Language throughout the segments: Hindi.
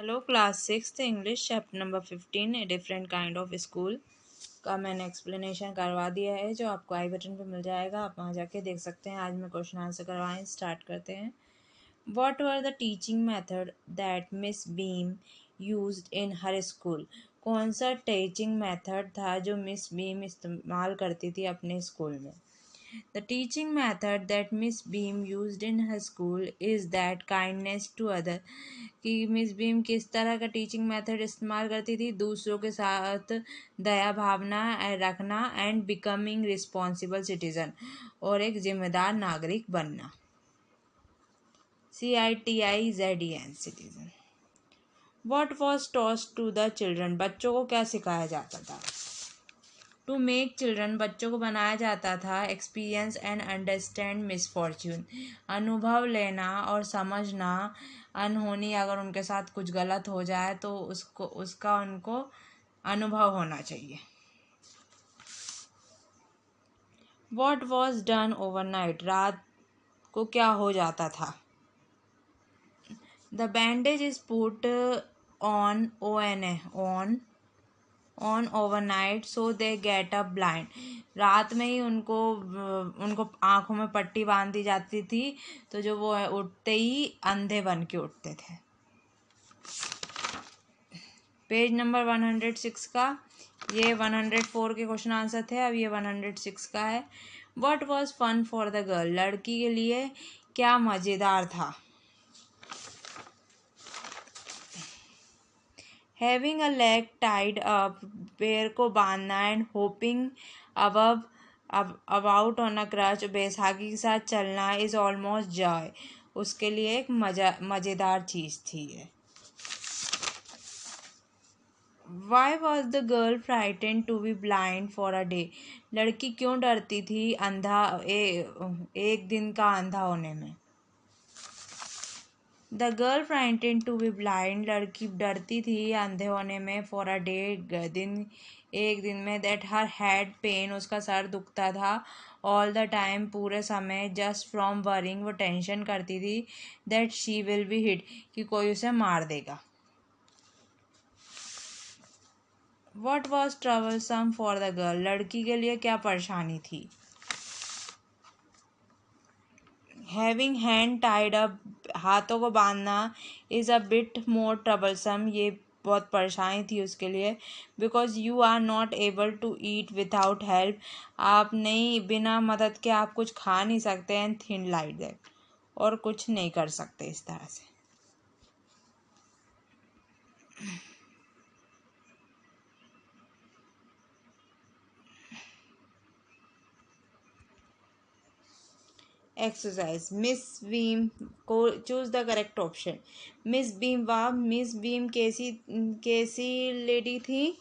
Hello class 6th English chapter number 15 a different kind of school का मैंने एक्सप्लेनेशन करवा दिया है जो आपको आई बटन पे मिल जाएगा। आप वहाँ जाके देख सकते हैं। आज मैं क्वेश्चन आंसर करवाएं, स्टार्ट करते हैं। What were the teaching method that Miss Beam used in her school? कौन सा टीचिंग मेथड था जो मिस बीम इस्तेमाल करती थी अपने स्कूल में? The teaching method that Miss Beam used in her school is that kindness to other कि मिस बीम किस तरह का टीचिंग मेथड इस्तेमाल करती थी? दूसरों के साथ दया भावना रखना एंड बिकमिंग रिस्पॉन्सिबल सिटीजन और एक जिम्मेदार नागरिक बनना। CITIZEN citizen. What was taught to the children? बच्चों को क्या सिखाया जाता था? टू मेक चिल्ड्रन बच्चों को बनाया जाता था एक्सपीरियंस एंड अंडरस्टैंड मिसफॉर्च्यून अनुभव लेना और समझना अनहोनी अगर उनके साथ कुछ गलत हो जाए तो उसका उनको अनुभव होना चाहिए। वॉट वॉज डन ओवरनाइट रात को क्या हो जाता था? The bandage is put on on overnight so they get up blind रात में ही उनको आंखों में पट्टी बांध दी जाती थी तो जो वो उठते ही अंधे बन के उठते थे। पेज नंबर 106 का ये 104 के क्वेश्चन आंसर थे, अब ये 106 का है। What was fun for the girl लड़की के लिए क्या मज़ेदार था? Having a leg tied up पैर को बांधना and hopping above about on a crutch बैसाखी के साथ चलना इज ऑलमोस्ट जॉय उसके लिए एक मज़ेदार चीज़ थी ये। Why was the girl frightened to be blind for a day लड़की क्यों डरती थी एक दिन का अंधा होने में? The girl frightened to be blind लड़की डरती थी अंधे होने में फॉर अ डे एक दिन में दैट हर हैड पेन उसका सर दुखता था ऑल द टाइम पूरे समय जस्ट फ्रॉम वरिंग वो टेंशन करती थी that she will be hit कि कोई उसे मार देगा। What was troublesome for the girl लड़की के लिए क्या परेशानी थी? हैविंग हैंड टाइड अप हाथों को बांधना is a bit more troublesome ये बहुत परेशानी थी उसके लिए because you are not able to eat without help आप नहीं बिना मदद के आप कुछ खा नहीं सकते एंड थिन लाइक दैट और कुछ नहीं कर सकते इस तरह से। एक्सरसाइज मिस बीम को choose the correct option. Miss beam वाह मिस बीम कैसी कैसी लेडी थी?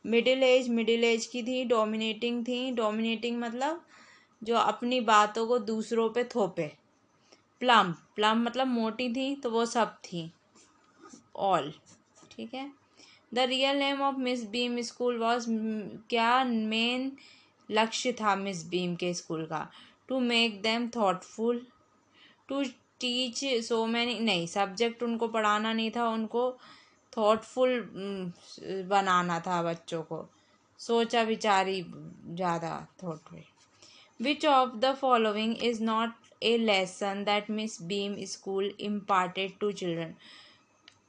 मिडिल एज की थी। डोमिनेटिंग मतलब जो अपनी बातों को दूसरों पे थोपे। प्लम मतलब मोटी थी तो वो सब थी ऑल, ठीक है। The real name of Miss Beam school was क्या मेन लक्ष्य था मिस बीम के स्कूल का? To make them thoughtful to teach so many नहीं सब्जेक्ट उनको पढ़ाना नहीं था उनको थॉटफुल बनाना था बच्चों को सोचा विचारी ज़्यादा thoughtful. Which of the following is not a lesson that Miss Beam school imparted to children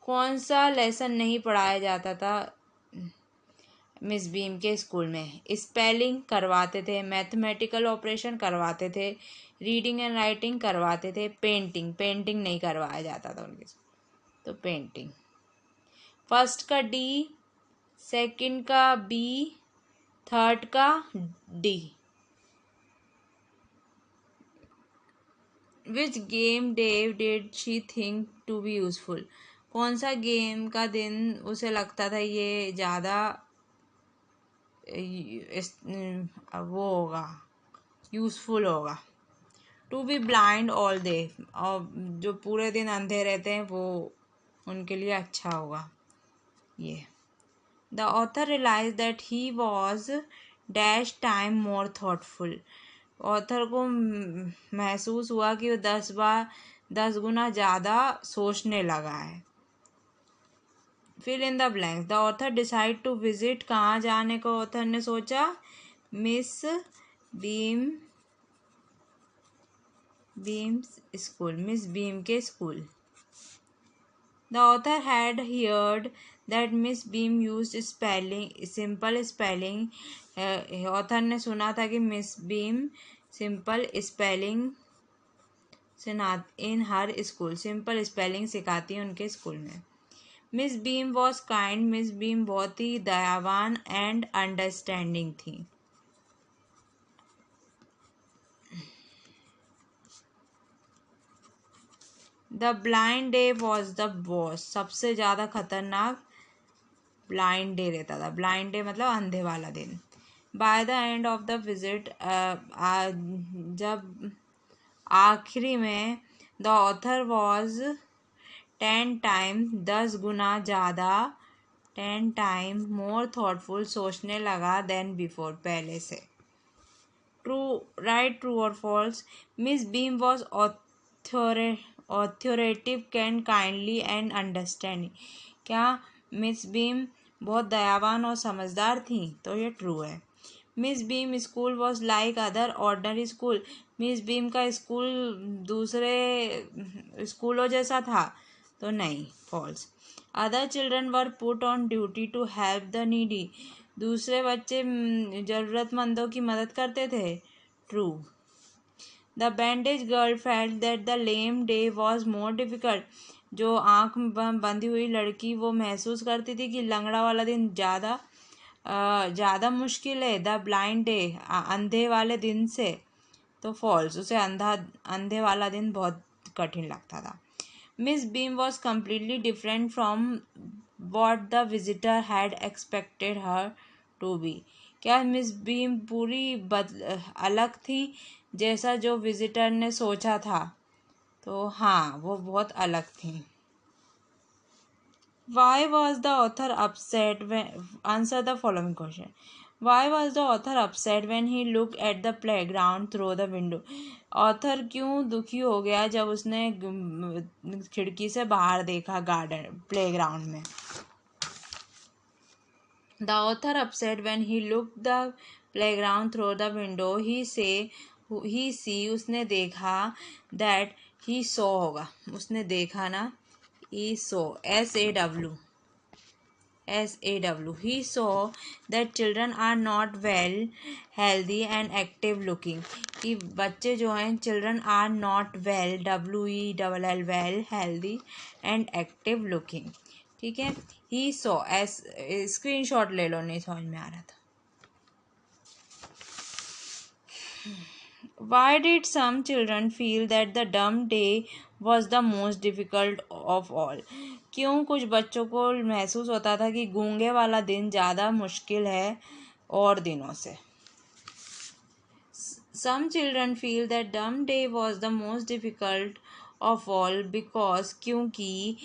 कौन सा लेसन नहीं पढ़ाया जाता था मिस बीम के स्कूल में? स्पेलिंग करवाते थे, मैथमेटिकल ऑपरेशन करवाते थे, रीडिंग एंड राइटिंग करवाते थे, पेंटिंग नहीं करवाया जाता था उनके तो पेंटिंग। फर्स्ट का डी, सेकंड का बी, थर्ड का डी। विच गेम डेव did she think to be useful कौन सा गेम का दिन उसे लगता था ये ज़्यादा वो होगा यूज़फुल होगा? To be blind all day और जो पूरे दिन अंधे रहते हैं वो उनके लिए अच्छा होगा ये। The author realise that he was dash time more thoughtful author को महसूस हुआ कि वो 10 गुना ज़्यादा सोचने लगा है। Fill in the blanks. The author decide to visit, कहाँ जाने को ऑथर ने सोचा? Miss Beam's school, Miss Beam के school. The author had heard that Miss Beam used spelling, simple spelling. Author ने सुना था कि Miss Beam simple spelling in her school, simple spelling सिखाती है उनके स्कूल में। Miss Beam was kind, Miss Beam बहुत ही दयावान एंड अंडरस्टैंडिंग थी। The blind day was the worst, सबसे ज़्यादा खतरनाक ब्लाइंड डे रहता था। ब्लाइंड डे मतलब अंधे वाला दिन। By the end of the visit, जब आखिरी में, द ऑथर वॉज 10 टाइम, 10 गुना ज़्यादा, 10 टाइम मोर थॉटफुल, सोचने लगा देन बिफोर, पहले से। ट्रू, राइट, ट्रू और false? Miss Beam was authoritative and kindly and understanding. क्या मिस बीम बहुत दयावान और समझदार थी? तो ये ट्रू है। Miss Beam school was like other ordinary school, Miss Beam का स्कूल दूसरे स्कूलों जैसा था? तो नहीं, false. Other children were put on duty to help the needy, दूसरे बच्चे ज़रूरतमंदों की मदद करते थे? True. The bandage girl felt that the lame day was more difficult, जो आँख बंधी हुई लड़की वो महसूस करती थी कि लंगड़ा वाला दिन ज़्यादा मुश्किल है द ब्लाइंड डे, अंधे वाले दिन से? तो फॉल्स, उसे अंधे वाला दिन बहुत कठिन लगता था। Miss Beam was completely different from what the visitor had expected her to be, क्या मिस बीम पूरी अलग थी जैसा जो विजिटर ने सोचा था? तो हाँ, वो बहुत अलग थी। Why was the author upset when, answer the following question. Why was the author upset when he looked at the playground through the window? Author क्यों दुखी हो गया जब उसने खिड़की से बाहर देखा गार्डन, प्लेग्राउंड में? The author upset when he looked the playground through the window. He see, उसने देखा, that he saw होगा, उसने देखा ना, he saw, SAW, he saw that children are not well, healthy and active looking, कि बच्चे जो हैं, children are not well, WELL, well, healthy and active looking, ठीक है। he saw, स्क्रीनशॉट ले लो, नहीं समझ में आ रहा था। Why did some children feel that the dumb day was the most difficult of all? क्यों कुछ बच्चों को महसूस होता था कि गूंगे वाला दिन ज़्यादा मुश्किल है और दिनों से? Some children feel that dumb day was the most difficult of all because, क्योंकि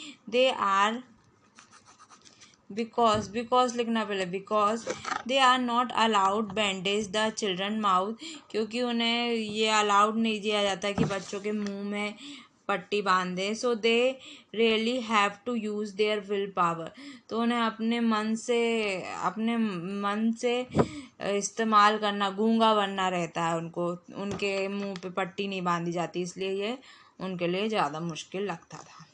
because लिखना पहले, because they are not allowed bandage the children mouth, क्योंकि उन्हें ये अलाउड नहीं दिया जाता कि बच्चों के मुंह में पट्टी बांध दें। So they really have to use their will power, तो उन्हें अपने मन से इस्तेमाल करना, गूंगा बनना रहता है उनको, उनके मुंह पे पट्टी नहीं बांधी जाती, इसलिए ये उनके लिए ज़्यादा मुश्किल लगता था।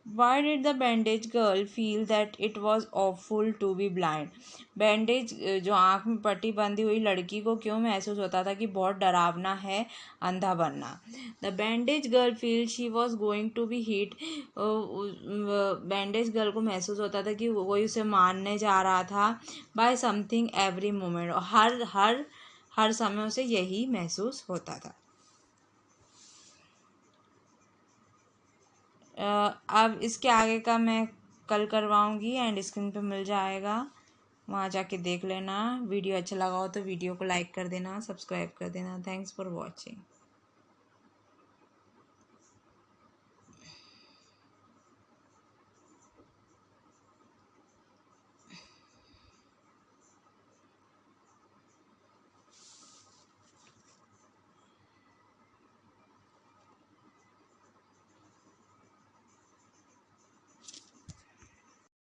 Why did the bandage girl feel that it was awful to be blind? Bandage जो आँख में पट्टी बंधी हुई लड़की को क्यों महसूस होता था कि बहुत डरावना है अंधा बनना? The bandage girl feel she was going to be hit. Bandage girl को महसूस होता था कि कोई उसे मारने जा रहा था by something every moment. हर समय उसे यही महसूस होता था। अब इसके आगे का मैं कल करवाऊँगी, एंड स्क्रीन पे मिल जाएगा, वहाँ जाके देख लेना। वीडियो अच्छा लगा हो तो वीडियो को लाइक कर देना, सब्सक्राइब कर देना। Thanks for watching.